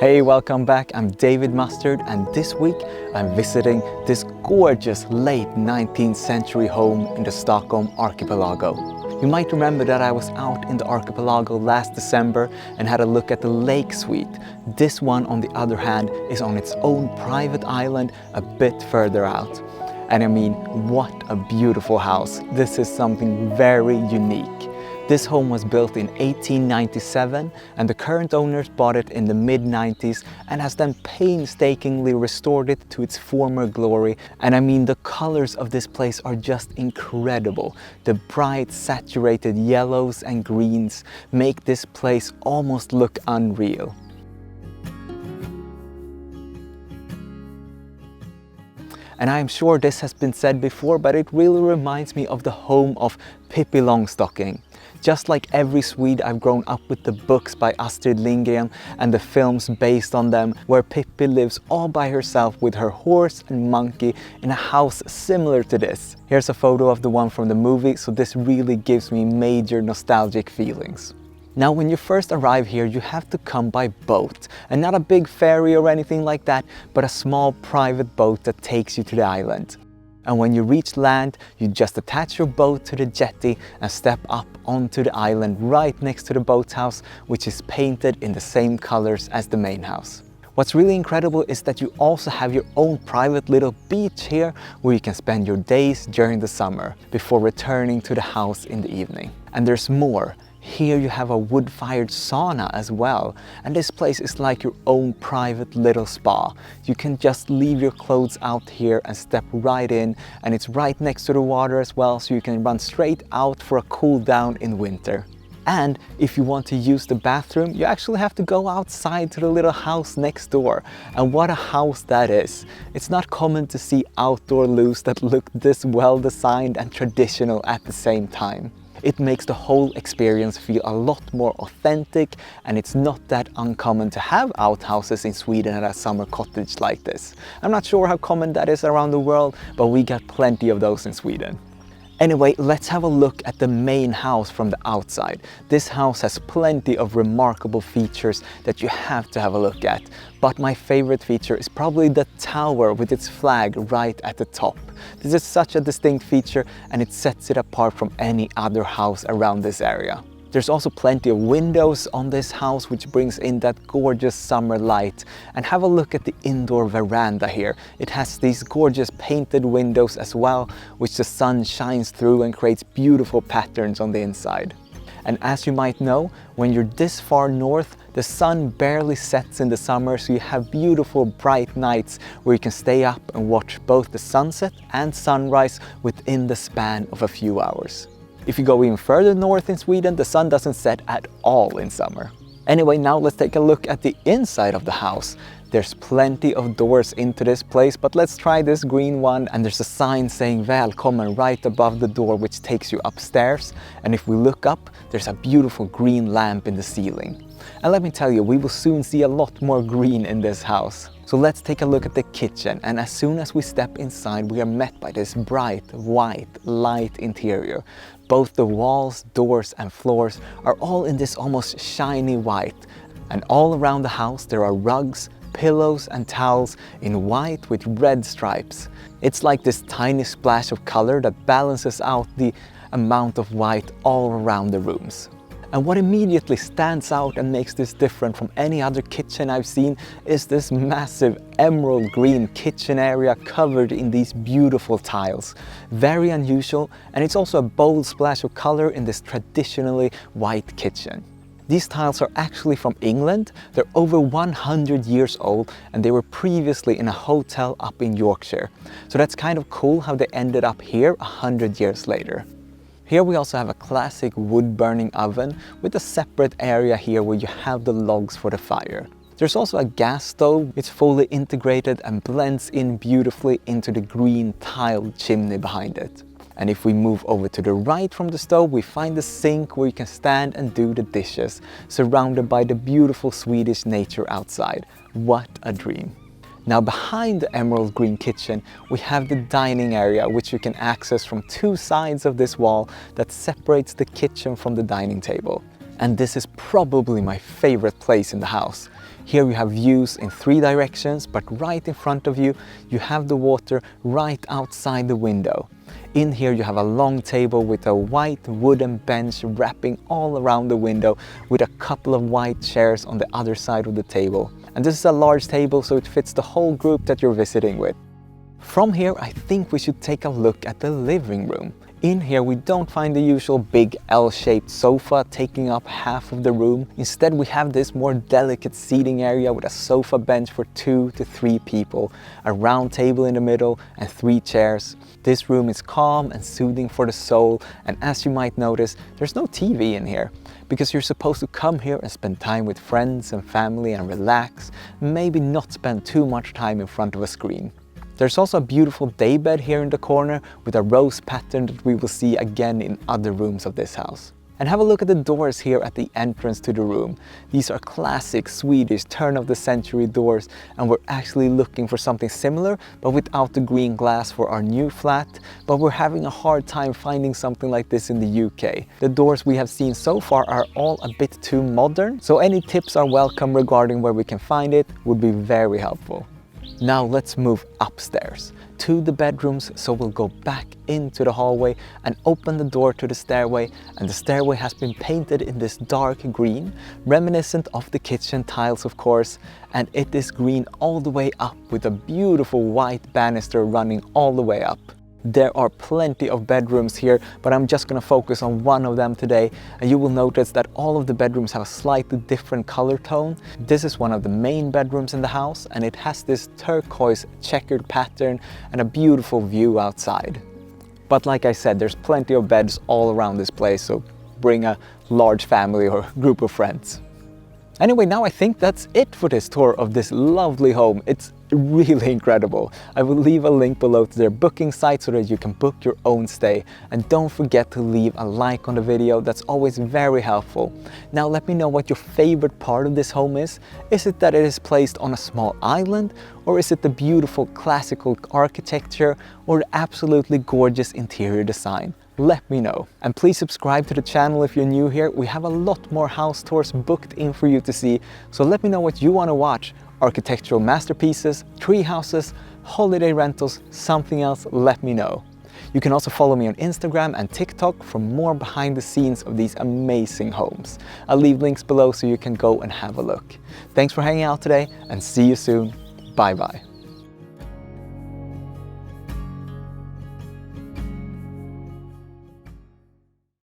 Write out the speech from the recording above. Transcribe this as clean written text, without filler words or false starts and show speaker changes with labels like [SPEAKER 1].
[SPEAKER 1] Hey, welcome back. I'm David Mustard, and this week I'm visiting this gorgeous late 19th century home in the Stockholm archipelago. You might remember that I was out in the archipelago last December and had a look at the lake suite. This one, on the other hand, is on its own private island a bit further out. And I mean, what a beautiful house. This is something very unique. This home was built in 1897 and the current owners bought it in the mid-90s and has then painstakingly restored it to its former glory. And I mean, the colors of this place are just incredible. The bright saturated yellows and greens make this place almost look unreal. And I am sure this has been said before, but it really reminds me of the home of Pippi Longstocking. Just like every Swede, I've grown up with the books by Astrid Lindgren and the films based on them, where Pippi lives all by herself with her horse and monkey in a house similar to this. Here's a photo of the one from the movie, so this really gives me major nostalgic feelings. Now, when you first arrive here, you have to come by boat, and not a big ferry or anything like that, but a small private boat that takes you to the island. And when you reach land, you just attach your boat to the jetty and step up onto the island right next to the boathouse, which is painted in the same colors as the main house. What's really incredible is that you also have your own private little beach here where you can spend your days during the summer before returning to the house in the evening. And there's more. Here you have a wood-fired sauna as well, and this place is like your own private little spa. You can just leave your clothes out here and step right in, and it's right next to the water as well, so you can run straight out for a cool down in winter. And if you want to use the bathroom, you actually have to go outside to the little house next door. And what a house that is! It's not common to see outdoor loos that look this well designed and traditional at the same time. It makes the whole experience feel a lot more authentic, and it's not that uncommon to have outhouses in Sweden at a summer cottage like this. I'm not sure how common that is around the world, but we got plenty of those in Sweden. Anyway, let's have a look at the main house from the outside. This house has plenty of remarkable features that you have to have a look at. But my favorite feature is probably the tower with its flag right at the top. This is such a distinct feature, and it sets it apart from any other house around this area. There's also plenty of windows on this house, which brings in that gorgeous summer light. And have a look at the indoor veranda here. It has these gorgeous painted windows as well, which the sun shines through and creates beautiful patterns on the inside. And as you might know, when you're this far north, the sun barely sets in the summer, so you have beautiful bright nights where you can stay up and watch both the sunset and sunrise within the span of a few hours. If you go even further north in Sweden, the sun doesn't set at all in summer. Anyway, now let's take a look at the inside of the house. There's plenty of doors into this place, but let's try this green one, and there's a sign saying Välkommen right above the door, which takes you upstairs. And if we look up, there's a beautiful green lamp in the ceiling. And let me tell you, we will soon see a lot more green in this house. So let's take a look at the kitchen, and as soon as we step inside, we are met by this bright white light interior. Both the walls, doors and floors are all in this almost shiny white. And all around the house there are rugs, pillows and towels in white with red stripes. It's like this tiny splash of color that balances out the amount of white all around the rooms. And what immediately stands out and makes this different from any other kitchen I've seen is this massive emerald green kitchen area covered in these beautiful tiles. Very unusual, and it's also a bold splash of color in this traditionally white kitchen. These tiles are actually from England. They're over 100 years old, and they were previously in a hotel up in Yorkshire. So that's kind of cool how they ended up here 100 years later. Here we also have a classic wood burning oven with a separate area here where you have the logs for the fire. There's also a gas stove. It's fully integrated and blends in beautifully into the green tiled chimney behind it. And if we move over to the right from the stove, we find the sink where you can stand and do the dishes, surrounded by the beautiful Swedish nature outside. What a dream. Now behind the emerald green kitchen, we have the dining area, which you can access from two sides of this wall that separates the kitchen from the dining table. And this is probably my favorite place in the house. Here you have views in 3 directions, but right in front of you, you have the water right outside the window. In here you have a long table with a white wooden bench wrapping all around the window with a couple of white chairs on the other side of the table. And this is a large table, so it fits the whole group that you're visiting with. From here, I think we should take a look at the living room. In here we don't find the usual big L-shaped sofa taking up half of the room. Instead we have this more delicate seating area with a sofa bench for 2 to 3 people, a round table in the middle and 3 chairs. This room is calm and soothing for the soul, and as you might notice, there's no TV in here because you're supposed to come here and spend time with friends and family and relax, maybe not spend too much time in front of a screen. There's also a beautiful daybed here in the corner with a rose pattern that we will see again in other rooms of this house. And have a look at the doors here at the entrance to the room. These are classic Swedish turn-of-the-century doors, and we're actually looking for something similar but without the green glass for our new flat, but we're having a hard time finding something like this in the UK. The doors we have seen so far are all a bit too modern, so any tips are welcome regarding where we can find it would be very helpful. Now let's move upstairs to the bedrooms, so we'll go back into the hallway and open the door to the stairway, and the stairway has been painted in this dark green, reminiscent of the kitchen tiles of course, and it is green all the way up with a beautiful white banister running all the way up. There are plenty of bedrooms here, but I'm just going to focus on one of them today, and you will notice that all of the bedrooms have a slightly different color tone. This is one of the main bedrooms in the house, and it has this turquoise checkered pattern and a beautiful view outside. But like I said, there's plenty of beds all around this place, so bring a large family or group of friends. Anyway, now I think that's it for this tour of this lovely home. It's really incredible. I will leave a link below to their booking site so that you can book your own stay. And don't forget to leave a like on the video, that's always very helpful. Now let me know what your favorite part of this home is. Is it that it is placed on a small island? Or is it the beautiful classical architecture? Or the absolutely gorgeous interior design? Let me know. And please subscribe to the channel if you're new here. We have a lot more house tours booked in for you to see, so let me know what you want to watch. Architectural masterpieces, tree houses, holiday rentals, something else, let me know. You can also follow me on Instagram and TikTok for more behind the scenes of these amazing homes. I'll leave links below so you can go and have a look. Thanks for hanging out today, and see you soon. Bye bye.